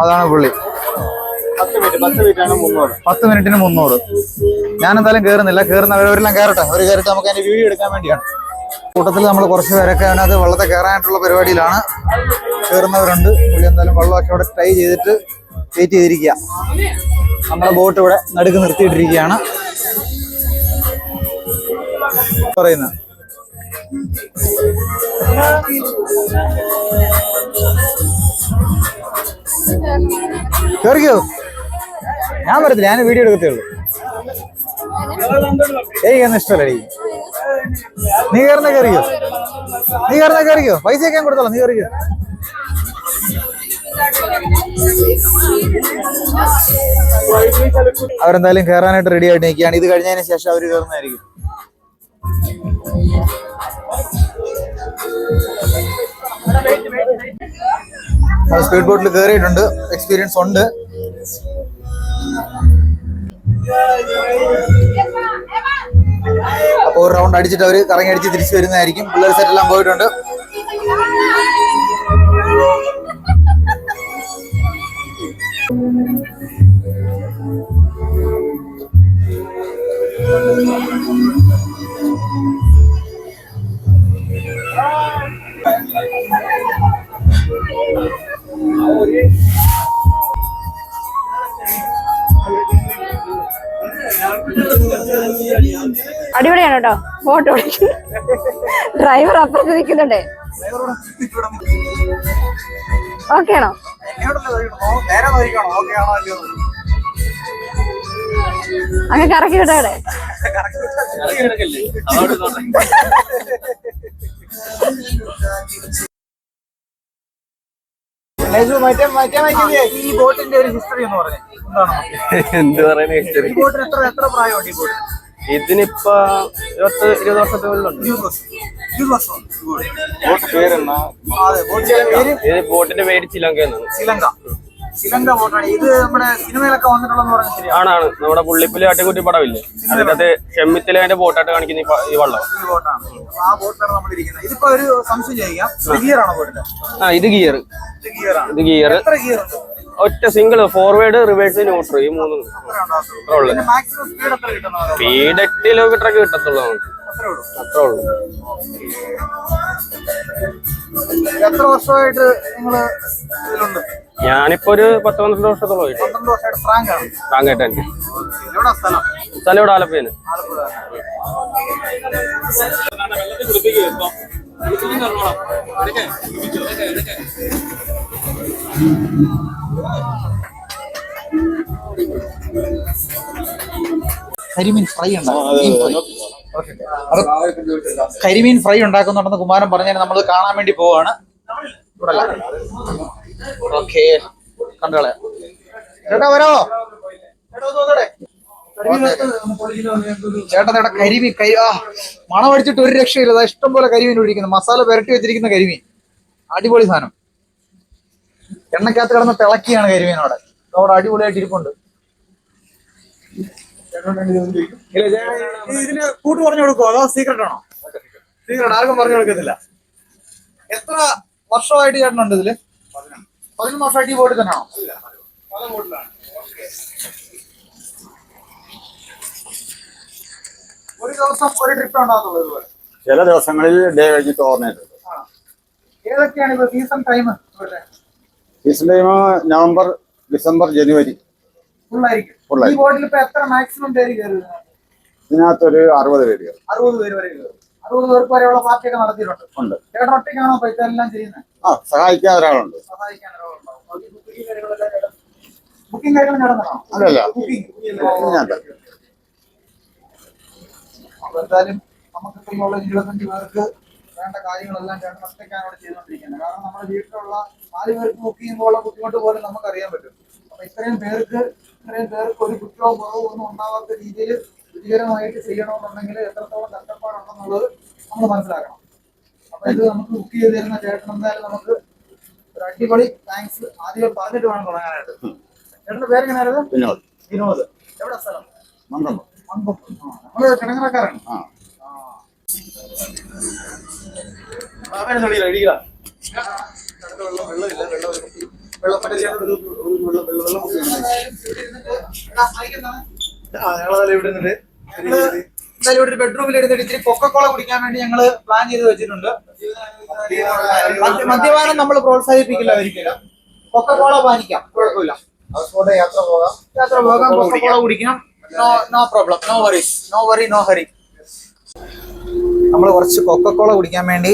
അതാണ് പുള്ളി. 10 മിനിറ്റിന് 300. ഞാൻ എന്തായാലും കയറുന്നില്ല. കയറുന്നവരെല്ലാം കയറട്ടെ. അവർ കയറിട്ട് നമുക്ക് അതിന്റെ വീഡിയോ എടുക്കാൻ വേണ്ടിയാണ്. കൂട്ടത്തിൽ നമ്മൾ കുറച്ച് പേരൊക്കെ അതിനകത്ത് വെള്ളത്തെ കയറാനായിട്ടുള്ള പരിപാടിയിലാണ്. കയറുന്നവരുണ്ട്. പുള്ളി എന്തായാലും വെള്ളമൊക്കെ ഇവിടെ ടൈ ചെയ്തിട്ട് വെയിറ്റ് ചെയ്തിരിക്കുക. നമ്മുടെ ബോട്ട് ഇവിടെ നടുക്ക് നിർത്തിയിട്ടിരിക്കുകയാണ് പറയുന്നത്. കേറിക്കോ. ഞാൻ വരത്തില്ല, ഞാൻ വീഡിയോ എടുക്കത്തേ ഉള്ളൂ. എനിക്കൊന്നും ഇഷ്ടമല്ല. നീ കയറുന്ന കയറിക്കോ. പൈസ ഒക്കെ ഞാൻ കൊടുത്തോളാം. നീ കയറിക്കോ. അവരെന്തായാലും കയറാനായിട്ട് റെഡി ആയിട്ട് നിൽക്കുകയാണ്. ഇത് കഴിഞ്ഞതിന് ശേഷം അവർ കയറുന്നതായിരിക്കും. സ്പീഡ് ബോട്ടിൽ കയറിയിട്ടുണ്ട്. എക്സ്പീരിയൻസ് ഉണ്ട്. അപ്പൊ ഒരു റൗണ്ട് അടിച്ചിട്ട് അവര് കറങ്ങി അടിച്ച് തിരിച്ചു വരുന്നതായിരിക്കും. പിള്ളേർ സെറ്റെല്ലാം പോയിട്ടുണ്ട്. അടിപൊളിയാണ് കേട്ടോ. ബോട്ട് ഓടിക്കും. ഡ്രൈവർ അപ്പുറത്ത് നിൽക്കുന്നുണ്ടേ. ഓക്കെ ആണോ? അങ്ങ് കറക്കി വിട്ടേ. ഈ ബോട്ടിന്റെ ഒരു ഹിസ്റ്ററി എന്ന് പറഞ്ഞേ എന്ത് പറയുന്ന ഹിസ്റ്ററി? ഈ ബോട്ടിന് എത്ര പ്രായമുണ്ട്? ഈ ബോട്ട് ഇതിനിപ്പോ 20 വർഷത്തെ മുകളിലുണ്ട്. ബോട്ടിന്റെ പേര് ബോട്ടിന്റെ പേര് ചിലങ്ക എന്നാണ്. ശ്രീലങ്ക. ശിലങ്ക ബോട്ടാണ് ഇത്. നമ്മുടെ സിനിമയിലൊക്കെ വന്നിട്ടുള്ളതെന്ന് പറഞ്ഞാൽ ശരിയാണ്. ആണാണ് നമ്മുടെ പുള്ളിപ്പുലി ആട്ടിക്കുട്ടി പടമില്ലേ, അതിനകത്ത് ചെമ്മിത്തിലെ അതിന്റെ ബോട്ടായിട്ട് കാണിക്കുന്ന ഈ വള്ളം. ഈ ബോട്ടാണ്. ആ ബോട്ടിലാണ് നമ്മൾ ഇരിക്കുന്നത്. ഇതിപ്പോ ഒരു സംശയം ചോദിക്കാം, ഗിയറാണോ ബോട്ടിന്റെ? ഇത് ഗിയർ. ഇത് ഗിയർ. എത്ര ഗിയർ ഉണ്ട്? ഒറ്റ സിംഗിൾ, ഫോർവേഡ്, റിവേഴ്സ്, ന്യൂട്രൽ, ഈ 3. മാക്സിമം സ്പീഡ് എത്ര കിട്ടുന്നത്? സ്പീഡ് 8 കിലോമീറ്റർ ഒക്കെ കിട്ടത്തുള്ളൂ നമുക്ക്. അത്രേ ഉള്ളൂ. എത്ര വർഷമായിട്ട് നിങ്ങൾ ഇതിലുണ്ട്? ഞാനിപ്പോ ഒരു 10-12 വർഷത്തോളം ആയിട്ട്. 12 വർഷമായിട്ട്. ഫ്രാങ്കാണ്? ഫ്രാങ്കായിട്ട് തന്നെ. എവിടെ സ്ഥലം? സ്ഥലം ഇവിടെ ആലപ്പുഴയാണ്. ആലപ്പുഴ. കരിമീൻ ഫ്രൈ കരിമീൻ ഫ്രൈ ഉണ്ടാക്കുന്നുണ്ടെന്ന് കുമാരൻ പറഞ്ഞാൽ നമ്മൾ കാണാൻ വേണ്ടി പോവാണ്. ഇവിടെ ഓക്കെ, കണ്ടുകളയാം. ചേട്ടാ വരോ? ചേട്ടൻ കരിമീൻ മണം അടിച്ചിട്ട് ഒരു രക്ഷയില്ല. ഇഷ്ടം പോലെ കരിമീൻ ഒഴിക്കുന്നു, മസാല പുരട്ടി വെച്ചിരിക്കുന്ന കരിമീൻ. അടിപൊളി സാധനം. എണ്ണക്കകത്ത് കിടന്ന് തിളക്കിയാണ് കരിമീനോടെ. അവിടെ അടിപൊളിയായിട്ട് ഇരിപ്പുണ്ട്. ഇതിന് കൂട്ട് പറഞ്ഞു കൊടുക്കുമോ അതോ സീക്രട്ട് ആണോ? സീക്രട്ട്, ആർക്കും പറഞ്ഞു കൊടുക്കത്തില്ല. എത്ര വർഷമായിട്ട് ചേട്ടനുണ്ട് ഇതില്? 11 വർഷമായിട്ട് ഈ ബോട്ടിൽ തന്നെയാണോ? ഒരു ദിവസം ഒരു ട്രിപ്പ് ഉണ്ടാകുന്നുള്ളൂ ഇതുപോലെ? ചില ദിവസങ്ങളിൽ ഡേ കഴിഞ്ഞിട്ട് ഓർമ്മയുണ്ട്. ഏതൊക്കെയാണ് ഇപ്പൊ season time? Season time November, December, ജനുവരി ഫുള്ളായിരിക്കും. ഈ ബോട്ടിൽ ഇപ്പൊ എത്ര മാക്സിമം പേര് കയറുന്നത്? ഇതിനകത്തൊരു 60 പേര്. 60 പേര് വരെ കയറും. 60 പേർക്ക് വരെയുള്ള പാർട്ടിയൊക്കെ നടത്തിയിട്ടുണ്ട്. ചേട്ടൻ ഒറ്റയ്ക്കാണോ ഇപ്പൊ ഇതെല്ലാം ചെയ്യുന്നത്? സഹായിക്കാൻ ഒരാളുണ്ട്. സഹായിക്കാൻ ഒരാളുണ്ടാവും. ബുക്കിംഗ് കാര്യങ്ങൾ നടന്നോ? അല്ലല്ല, എന്തായാലും നമുക്കിപ്പോൾ 25 പേർക്ക് വേണ്ട കാര്യങ്ങളെല്ലാം ചേട്ടൻ ഒറ്റയ്ക്കാണ് അവിടെ ചെയ്തുകൊണ്ടിരിക്കുന്നത്. കാരണം നമ്മുടെ വീട്ടിലുള്ള 4 പേർക്ക് ബുക്ക് ചെയ്യുമ്പോൾ ബുദ്ധിമുട്ട് പോലും നമുക്ക് അറിയാൻ പറ്റും. അപ്പൊ ഇത്രയും പേർക്ക് ഒരു കുറ്റവും കുറവും ഒന്നും ഉണ്ടാവാത്ത രീതിയിൽ വിജയകരമായിട്ട് ചെയ്യണമെന്നുണ്ടെങ്കിൽ എത്രത്തോളം കഷ്ടപ്പാടുണ്ടെന്നുള്ളത് നമ്മൾ മനസ്സിലാക്കണം. അപ്പൊ ഇത് നമുക്ക് ബുക്ക് ചെയ്ത് തരുന്ന ചേട്ടൻ എന്തായാലും നമുക്ക് ഒരു അടിപൊളി താങ്ക്സ് ആദ്യം പറഞ്ഞിട്ട് വേണം തുടങ്ങാനായിട്ട്. ചേട്ടന്റെ പേരെങ്ങനെയായിരുന്നു? വിനോദ്. എവിടെ സ്ഥലം? മങ്കൊമ്പ്. നമ്മള് കിണങ്ങറക്കാരാണ്. ഒരു ബെഡ്റൂമിൽ എടുത്തിട്ട് ഇച്ചിരി കൊക്കക്കോള കുടിക്കാൻ വേണ്ടി ഞങ്ങള് പ്ലാൻ ചെയ്ത് വെച്ചിട്ടുണ്ട്. മദ്യപാനം നമ്മൾ പ്രോത്സാഹിപ്പിക്കില്ല ഒരിക്കലും. കൊക്കക്കോള പാനിക്കാം, കുഴപ്പമില്ല. യാത്ര പോകാം, കൊക്കക്കോള കുടിക്കാം. No problem, no worries, no worry, no hurry. നമ്മൾ കുറച്ച് കൊക്കക്കോള കുടിക്കാൻ വേണ്ടി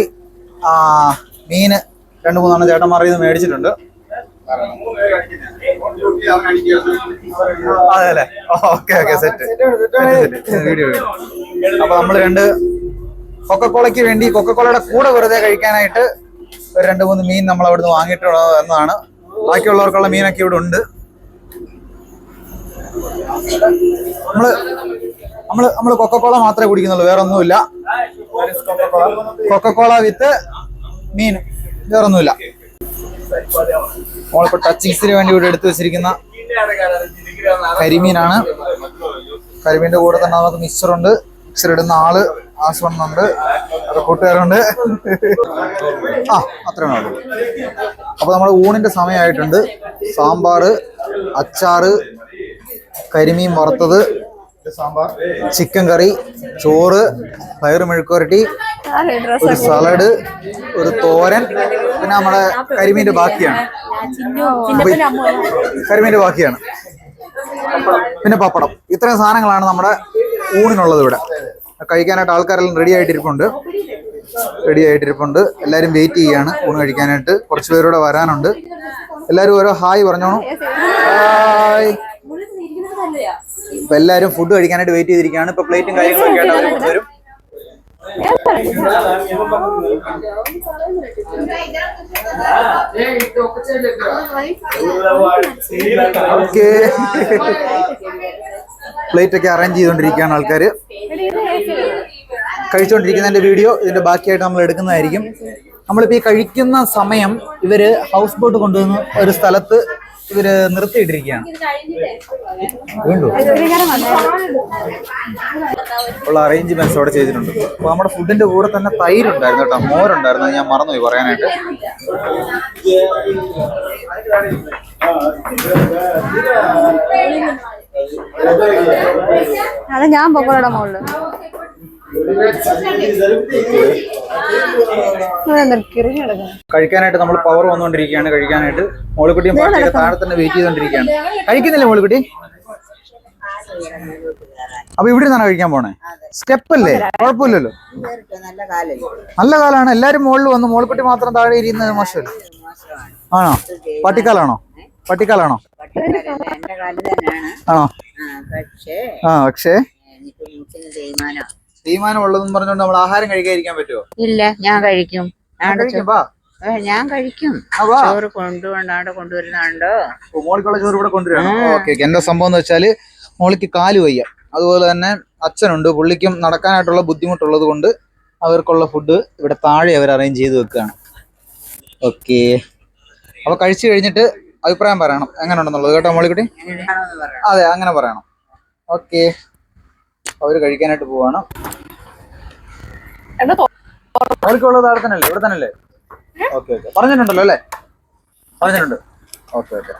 മീന് 2-3 ചേട്ടന്മാർ ഇത് മേടിച്ചിട്ടുണ്ട്. അതെ അല്ലേ? Okay set. വീഡിയോ. അപ്പൊ നമ്മൾ 2 കൊക്കക്കോളയ്ക്ക് വേണ്ടി കൊക്കക്കോളയുടെ കൂടെ വെറുതെ കഴിക്കാനായിട്ട് ഒരു 2-3 മീൻ നമ്മൾ അവിടുന്ന് വാങ്ങിയിട്ടുള്ളത് എന്നതാണ്. ബാക്കിയുള്ളവർക്കുള്ള മീനൊക്കെ ഇവിടെ ഉണ്ട്. നമ്മള് കൊക്കക്കോള മാത്രമേ കുടിക്കുന്നുള്ളൂ, വേറെ ഒന്നുമില്ല. കൊക്കക്കോള വിത്ത് മീൻ, വേറൊന്നുമില്ല. നമ്മളിപ്പോ ടച്ചിങ്സിന് വേണ്ടി ഇവിടെ എടുത്തു വെച്ചിരിക്കുന്ന കരിമീനാണ്. കരിമീന്റെ കൂടെ തന്നെ നമുക്ക് മിക്സറുണ്ട്. മിക്സർ ഇടുന്ന ആള് ആസ്വണ്ണുണ്ട്, കൂട്ടുകാരുണ്ട്. അത്രയാണ് ഉള്ളൂ. അപ്പൊ നമ്മുടെ ഊണിന്റെ സമയമായിട്ടുണ്ട്. സാമ്പാറ്, അച്ചാറ്, കരിമീൻ വറുത്തത്, ചിക്കൻ കറി, ചോറ്, പയറ് മെഴുക്കുവരട്ടി, ഒരു സലാഡ്, ഒരു തോരൻ, പിന്നെ നമ്മുടെ കരിമീന്റെ ബാക്കിയാണ്. പിന്നെ പപ്പടം. ഇത്രയും സാധനങ്ങളാണ് നമ്മുടെ ഊണിനുള്ളത്. ഇവിടെ കഴിക്കാനായിട്ട് ആൾക്കാരെല്ലാം റെഡി ആയിട്ടിരിപ്പുണ്ട്. എല്ലാവരും വെയിറ്റ് ചെയ്യാണ് ഊണ് കഴിക്കാനായിട്ട്. കുറച്ച് പേരൂടെ വരാനുണ്ട്. എല്ലാവരും ഓരോ ഹായ് പറഞ്ഞോളൂ. ഹായ്. ഇപ്പൊ എല്ലാവരും ഫുഡ് കഴിക്കാനായിട്ട് വെയിറ്റ് ചെയ്തിരിക്കുകയാണ്. ഇപ്പൊ പ്ലേറ്റും കാര്യങ്ങളൊക്കെ ആയിട്ട് അവർ കൊണ്ടുവരും. പ്ലേറ്റ് ഒക്കെ അറേഞ്ച് ചെയ്തുകൊണ്ടിരിക്കുകയാണ് ആൾക്കാർ. കഴിച്ചുകൊണ്ടിരിക്കുന്നതിന്റെ വീഡിയോ ഇതിന്റെ ബാക്കിയായിട്ട് നമ്മൾ എടുക്കുന്നതായിരിക്കും. നമ്മളിപ്പോൾ ഈ കഴിക്കുന്ന സമയം ഇവര് ഹൗസ് ബോട്ട് കൊണ്ടുവന്ന് ഒരു സ്ഥലത്ത് ഇവര് നിർത്തിയിട്ടിരിക്കുകയാണ്. വീണ്ടും ഉള്ള അറേഞ്ച്മെന്റ്സ് അവിടെ ചെയ്തിട്ടുണ്ട്. അപ്പോൾ നമ്മുടെ ഫുഡിന്റെ കൂടെ തന്നെ തൈരുണ്ടായിരുന്നു കേട്ടോ, മോരുണ്ടായിരുന്നു. അത് ഞാൻ മറന്നുപോയി പറയാനായിട്ട്. അത് ഞാൻ പൊക്കോടെ മുകളില് കഴിക്കാനായിട്ട് നമ്മൾ പവർ വന്നുകൊണ്ടിരിക്കുകയാണ്. കഴിക്കാനായിട്ട് മോളിക്കുട്ടിയും പാർട്ടിയുടെ താഴെ തന്നെ വെയിറ്റ് ചെയ്തോണ്ടിരിക്കുകയാണ്. കഴിക്കുന്നില്ലേ മോളിക്കുട്ടി? അപ്പൊ ഇവിടെ നിന്നാണ് കഴിക്കാൻ പോണേ? സ്റ്റെപ്പ് അല്ലേ? കുഴപ്പമില്ലല്ലോ, നല്ല കാലാണ്. എല്ലാരും മുകളിൽ വന്ന് മോളിക്കുട്ടി മാത്രം താഴെ ഇരിക്കുന്നത് മോശമല്ലേ? ആണോ? പട്ടിക്കാലാണോ? പട്ടിക്കാലാണോ? ആണോ? പക്ഷേ തീരുമാനം ഉള്ളതെന്ന് പറഞ്ഞുകൊണ്ട് നമ്മൾ ആഹാരം കഴിക്കാതിരിക്കാൻ പറ്റുമോ? ഇല്ല, ഞാൻ കഴിക്കും. ഞാൻ കഴിക്കും. ചോറ് കൊണ്ടുവരുന്നുണ്ടോ? മോളിക്കുള്ള ചോറ് ഇവിടെ കൊണ്ടുവരണം. ഓക്കെ. എന്താ സംഭവം എന്ന് വെച്ചാല് മോളിക്ക് കാല് വയ്യ, അതുപോലെ തന്നെ അച്ഛനുണ്ട്, പുള്ളിക്കും നടക്കാനായിട്ടുള്ള ബുദ്ധിമുട്ടുള്ളത് കൊണ്ട് അവർക്കുള്ള ഫുഡ് ഇവിടെ താഴെ അവർ അറേഞ്ച് ചെയ്ത് വെക്കുകയാണ്. ഓക്കെ. അപ്പൊ കഴിച്ചു കഴിഞ്ഞിട്ട് അഭിപ്രായം പറയണം എങ്ങനെ ഉണ്ടെന്നുള്ളത് കേട്ടോ മോളിക്കുട്ടി? അതെ, അങ്ങനെ പറയണം. ഓക്കെ. അവര് കഴിക്കാനായിട്ട് പോവാണ്. അവർക്കുള്ളത് അവിടെ തന്നെ അല്ലേ? ഇവിടെ തന്നെ അല്ലേ? Okay okay. പറഞ്ഞിട്ടുണ്ടല്ലോ അല്ലേ? പറഞ്ഞിട്ടുണ്ട്. Okay okay.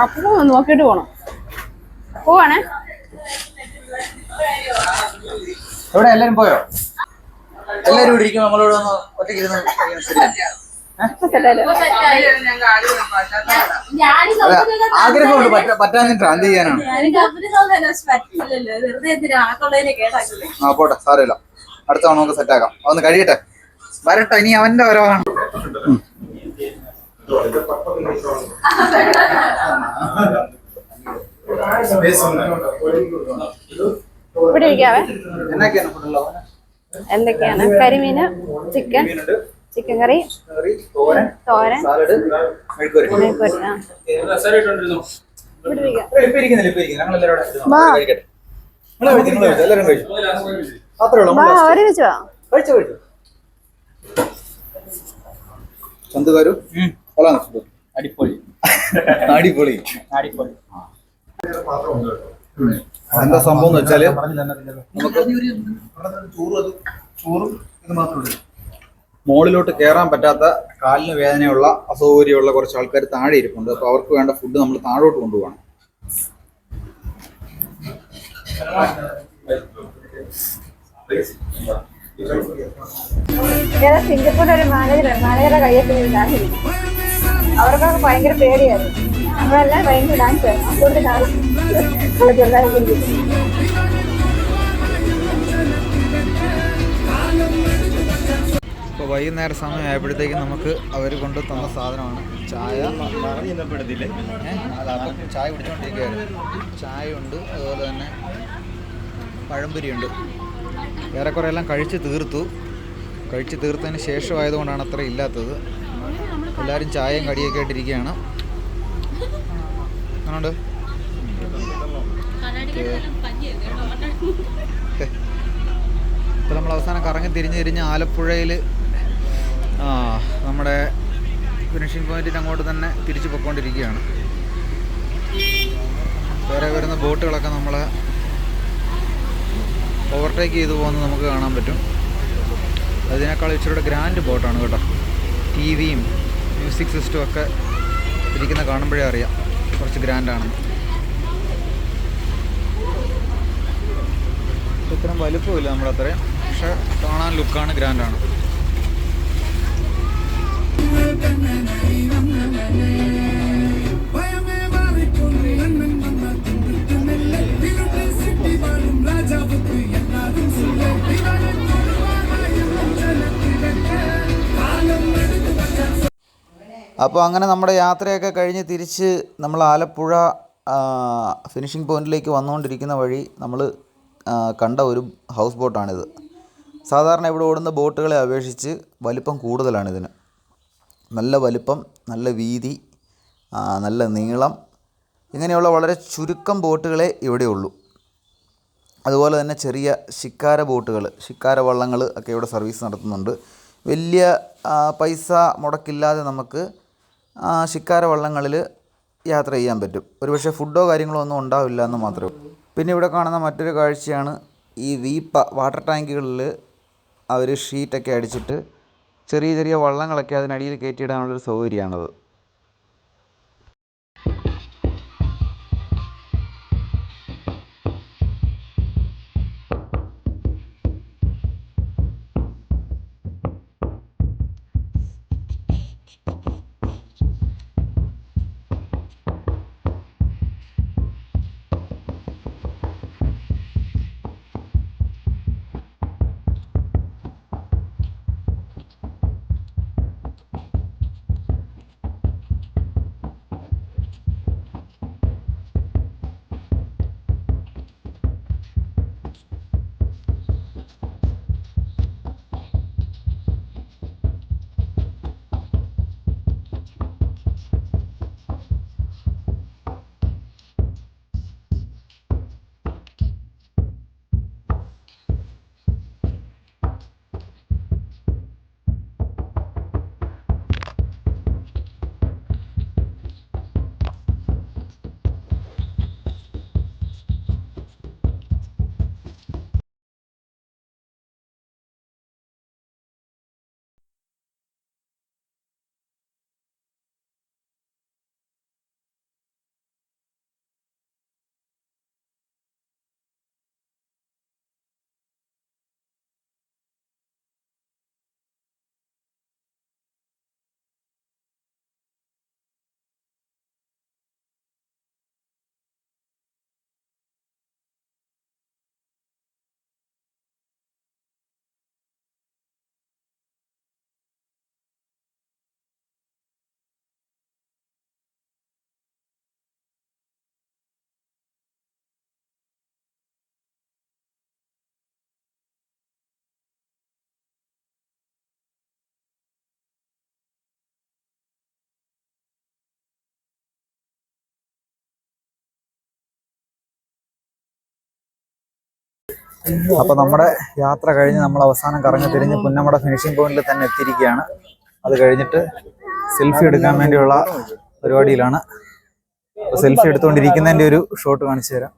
അപ്പൊ നോക്കിട്ട് പോണം. പോവാണേ. എവിടെ എല്ലാരും പോയോ? എല്ലാരും ഇവിടെ ഇരിക്കും. നമ്മളോട് ഒന്ന് ഒറ്റയ്ക്ക് ഇരുന്ന് ആഗ്രഹമുണ്ട്, പറ്റാഞ്ഞിട്ട് എന്ത് ചെയ്യാനാണ്? ആ പോട്ടെ, സാരമില്ല. അടുത്ത തവണ നമുക്ക് സെറ്റാക്കാം. അതൊന്ന് കഴിയട്ടെ, വരട്ടെ. ഇനി അവന്റെ വരവാണ്. ഇവിടെ ഇരിക്കാവേ. എന്നൊക്കെയാണ് ഫുഡുള്ളത്? എന്തൊക്കെയാണ്? കരിമീന്, ചിക്കൻ, ചിക്കൻ കറി, തോരൻ, സാലഡ്, മെഴുക്കുവരട്ടി. അടിപൊളി അടിപൊളി അടിപൊളി. എന്താ സംഭവം എന്ന് വെച്ചാല് നമുക്ക് മുകളിലോട്ട് കയറാൻ പറ്റാത്ത, കാലിന് വേദനയുള്ള, അസൗകര്യമുള്ള കുറച്ച് ആൾക്കാർ താഴെ ഇരിപ്പുണ്ട്. അപ്പൊ അവർക്ക് വേണ്ട ഫുഡ് നമ്മൾ താഴോട്ട് കൊണ്ടുപോകണം. സിംഗപ്പൂരിൽ ഒരു മാനേജറുടെ കയ്യെത്തി ഡാൻസ്. അവർക്കൊക്കെ ഭയങ്കര പേടിയായിരുന്നു. നമ്മളെല്ലാം ഭയങ്കര ഡാൻസ് ആയിരുന്നു. അതുകൊണ്ട് ഡാൻസ് ഇപ്പോൾ വൈകുന്നേരം സമയമായപ്പോഴത്തേക്കും നമുക്ക് അവർ കൊണ്ട് തന്ന സാധനമാണ് ചായ. ചായ കുടിച്ചുകൊണ്ടിരിക്കുകയായിരുന്നു. ചായ ഉണ്ട്, അതുപോലെ തന്നെ പഴംപൊരിയുണ്ട്. ഏറെക്കുറെ എല്ലാം കഴിച്ച് തീർത്തതിന് ശേഷമായതുകൊണ്ടാണ് അത്ര ഇല്ലാത്തത്. എല്ലാവരും ചായയും കടിയൊക്കെ ആയിട്ടിരിക്കുകയാണ്. അങ്ങനെയുണ്ട്. ഇപ്പോൾ നമ്മൾ അവസാനം കറങ്ങി തിരിഞ്ഞ് ആലപ്പുഴയിൽ നമ്മുടെ ഫിനിഷിംഗ് പോയിന്റിന് അങ്ങോട്ട് തന്നെ തിരിച്ചു പോയിക്കൊണ്ടിരിക്കുകയാണ്. വേറെ വരുന്ന ബോട്ടുകളൊക്കെ നമ്മളെ ഓവർടേക്ക് ചെയ്തു പോകുന്നത് നമുക്ക് കാണാൻ പറ്റും. അതിനേക്കാൾ ഇച്ചിരി ഗ്രാൻഡ് ബോട്ടാണ് കേട്ടോ. ടിവിയും മ്യൂസിക് സിസ്റ്റം ഒക്കെ ഇരിക്കുന്ന കാണുമ്പോഴേ അറിയാം കുറച്ച് ഗ്രാൻഡാണെന്ന്. ഇത്രയും വലുപ്പമില്ല നമ്മളത്രയും, പക്ഷെ കാണാൻ ലുക്കാണ്, ഗ്രാൻഡാണ്. അപ്പോൾ അങ്ങനെ നമ്മുടെ യാത്രയൊക്കെ കഴിഞ്ഞ് തിരിച്ച് നമ്മൾ ആലപ്പുഴ ഫിനിഷിംഗ് പോയിന്റിലേക്ക് വന്നുകൊണ്ടിരിക്കുന്ന വഴി നമ്മൾ കണ്ട ഒരു ഹൗസ് ബോട്ടാണിത്. സാധാരണ ഇവിടെ ഓടുന്ന ബോട്ടുകളെ അപേക്ഷിച്ച് വലിപ്പം കൂടുതലാണിതിന്. നല്ല വലിപ്പം, നല്ല വീതി, നല്ല നീളം, ഇങ്ങനെയുള്ള വളരെ ചുരുക്കം ബോട്ടുകളെ ഇവിടെയുള്ളൂ. അതുപോലെ തന്നെ ചെറിയ ശിക്കാര ബോട്ടുകൾ, ശിക്കാര വള്ളങ്ങൾ ഒക്കെ ഇവിടെ സർവീസ് നടത്തുന്നുണ്ട്. വലിയ പൈസ മുടക്കില്ലാതെ നമുക്ക് ശിക്കാര വള്ളങ്ങളിൽ യാത്ര ചെയ്യാൻ പറ്റും. ഒരുപക്ഷെ ഫുഡോ കാര്യങ്ങളോ ഒന്നും ഉണ്ടാവില്ല എന്ന് മാത്രമേ ഉള്ളൂ. പിന്നെ ഇവിടെ കാണുന്ന മറ്റൊരു കാഴ്ചയാണ് ഈ വീപ്പ വാട്ടർ ടാങ്കുകളിൽ അവർ ഷീറ്റൊക്കെ അടിച്ചിട്ട് ചെറിയ ചെറിയ വള്ളങ്ങളൊക്കെ അതിനടിയിൽ കയറ്റിയിടാനുള്ളൊരു സൗകര്യമാണത്. അപ്പോൾ നമ്മുടെ യാത്ര കഴിഞ്ഞ് നമ്മൾ അവസാനം കറങ്ങി തിരിഞ്ഞ് പുന്നമട ഫിനിഷിംഗ് പോയിന്റിൽ തന്നെ എത്തിയിരിക്കുകയാണ്. അത് കഴിഞ്ഞിട്ട് സെൽഫി എടുക്കാൻ വേണ്ടിയുള്ള പരിപാടിയിലാണ്. സെൽഫി എടുത്തുകൊണ്ടിരിക്കുന്നതിൻ്റെ ഒരു ഷോട്ട് കാണിച്ചു തരാം.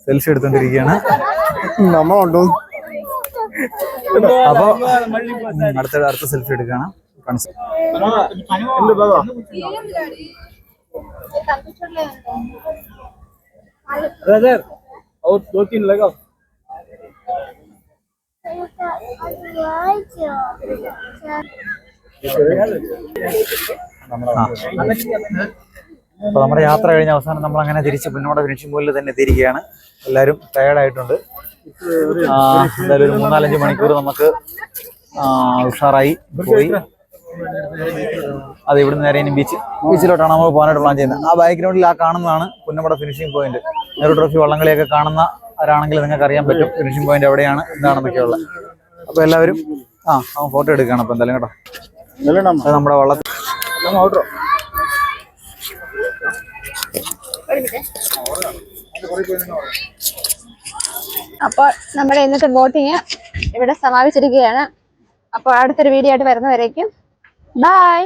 സെൽഫി എടുത്തുകൊണ്ടിരിക്കുകയാണ്. അപ്പോൾ അടുത്ത സെൽഫി എടുക്കുകയാണ്. അപ്പോൾ നമ്മുടെ യാത്ര കഴിഞ്ഞ അവസാനം നമ്മൾ അങ്ങനെ തിരിച്ച് പുന്നമട ഫിനിഷിംഗ് പോയിന്റിൽ തന്നെ എത്തിയിരിക്കുകയാണ്. എല്ലാവരും ടയേർഡായിട്ടുണ്ട്. എന്തായാലും ഒരു 3-4 മണിക്കൂർ നമുക്ക് ഉഷാറായി പോയി. അത് ഇവിടുന്ന് നേരെ ഇനി ബീച്ചിലോട്ടാണ് നമ്മൾ പോകാനായിട്ട് പ്ലാൻ ചെയ്യുന്നത്. ആ ബാക്ക്ഗ്രൗണ്ടിൽ ആ കാണുന്നതാണ് Punnamada finishing point. Nehru trophy വള്ളംകളിയൊക്കെ കാണുന്ന ആരാണെങ്കിൽ നിങ്ങൾക്ക് അറിയാൻ പറ്റും ഫിനിഷിംഗ് പോയിന്റ് എവിടെയാണ് എന്താണെന്നൊക്കെയുള്ള. അപ്പോൾ എല്ലാവരും ഫോട്ടോ എടുക്കുകയാണ്. അപ്പോൾ എന്തായാലും കേട്ടോ, അത് നമ്മുടെ വള്ളത്തിൽ അപ്പോൾ നമ്മുടെ ഇന്നത്തെ ബോട്ടിങ് ഇവിടെ സമാപിച്ചിരിക്കുകയാണ്. അപ്പോൾ അടുത്തൊരു വീഡിയോ ആയിട്ട് വരുന്നവരേക്കും ബൈ.